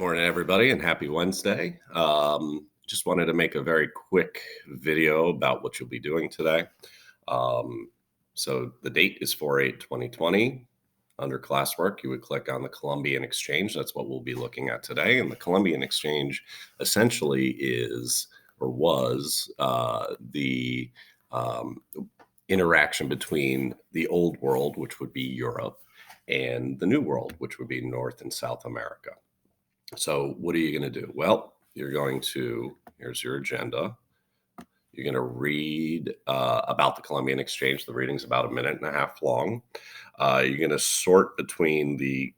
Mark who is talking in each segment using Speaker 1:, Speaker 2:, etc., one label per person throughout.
Speaker 1: Morning, everybody, and happy Wednesday. Just wanted to make a very quick video about what you'll be doing today. Um, so the date is 4/8/2020. Under classwork, you would click on the Columbian Exchange. That's what we'll be looking at today. And the Columbian Exchange essentially is or was the um, interaction between the old world, which would be Europe, and the new world, which would be North and South America. So, what are you going to do? Well, here's your agenda. You're going to read about the Columbian Exchange. The reading's about a minute and a half long. You're going to sort between the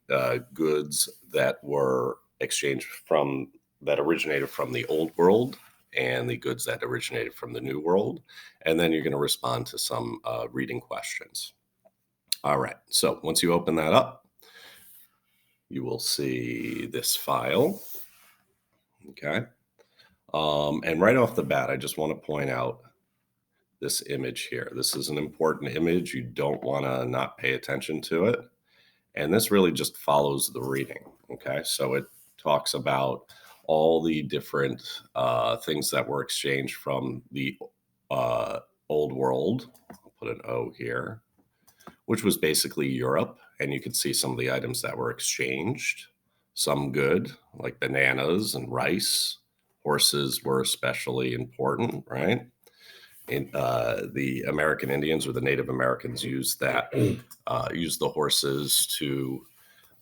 Speaker 1: goods that were exchanged that originated from the old world and the goods that originated from the new world. And then you're going to respond to some reading questions. All right. So, once you open that up, you will see this file. Okay. And right off the bat, I just want to point out this image here. This is an important image. You don't want to not pay attention to it. And this really just follows the reading. Okay. So it talks about all the different things that were exchanged from the old world. I'll put an O here, which was basically Europe. And you can see some of the items that were exchanged, some good, like bananas and rice. Horses were especially important, right? The American Indians or the Native Americans used the horses to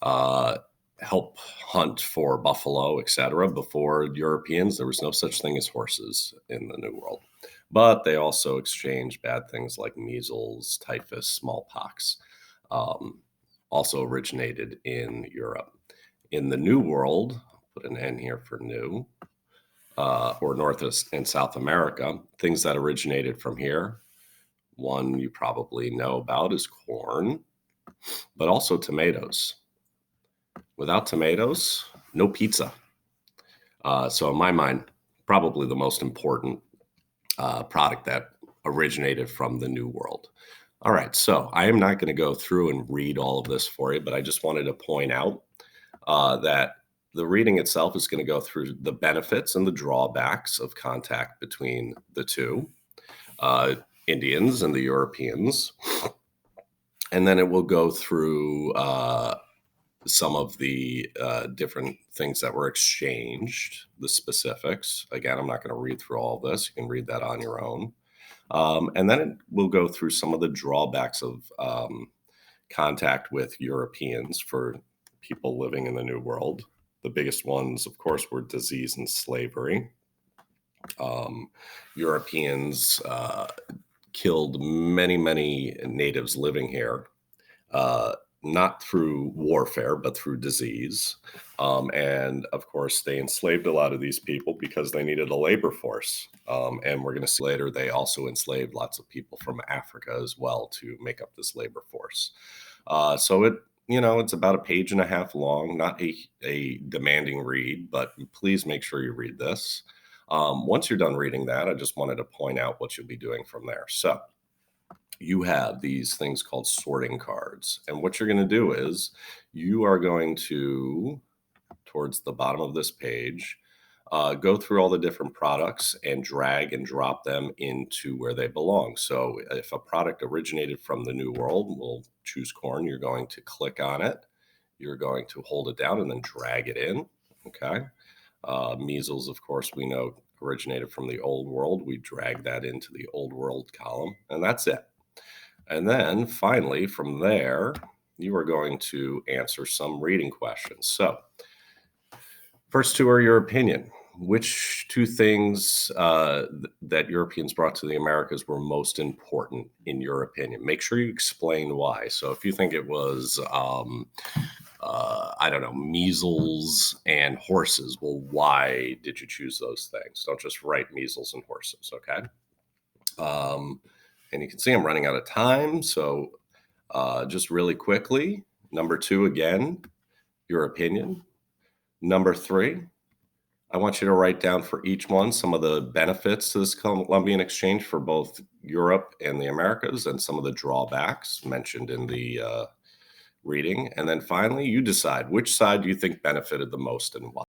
Speaker 1: uh, help hunt for buffalo, etc. Before Europeans, there was no such thing as horses in the New World. But they also exchanged bad things like measles, typhus, smallpox, um, also originated in Europe. In the New World, I'll put an N here for new, or North and South America, things that originated from here. One you probably know about is corn, but also tomatoes. Without tomatoes, no pizza. So in my mind, probably the most important product that originated from the New World. All right, so I am not going to go through and read all of this for you, but I just wanted to point out that the reading itself is going to go through the benefits and the drawbacks of contact between the two Indians and the Europeans. And then it will go through some of the different things that were exchanged, the specifics. Again, I'm not going to read through all of this. You can read that on your own. And then it will go through some of the drawbacks of contact with Europeans for people living in the New World. The biggest ones, of course, were disease and slavery. Europeans killed many, many natives living here, not through warfare, but through disease. And of course, they enslaved a lot of these people because they needed a labor force. And we're going to see later, they also enslaved lots of people from Africa as well to make up this labor force. So it's about a page and a half long, not a demanding read, but please make sure you read this. Once you're done reading that, I just wanted to point out what you'll be doing from there. So you have these things called sorting cards. And what you're going to do is you are going to, towards the bottom of this page, go through all the different products and drag and drop them into where they belong. So if a product originated from the New World, we'll choose corn. You're going to click on it. You're going to hold it down and then drag it in. Okay. Measles, of course, we know originated from the Old World. We drag that into the Old World column, and that's it. And then finally, from there, you are going to answer some reading questions. So, first two are your opinion. Which two things that Europeans brought to the Americas were most important in your opinion? Make sure you explain why. So, if you think it was, I don't know, measles and horses, well, why did you choose those things? Don't just write measles and horses, okay? And you can see I'm running out of time. So just really quickly, number two, again, your opinion. Number three, I want you to write down for each one some of the benefits to this Columbian Exchange for both Europe and the Americas and some of the drawbacks mentioned in the reading. And then finally, you decide which side you think benefited the most and why.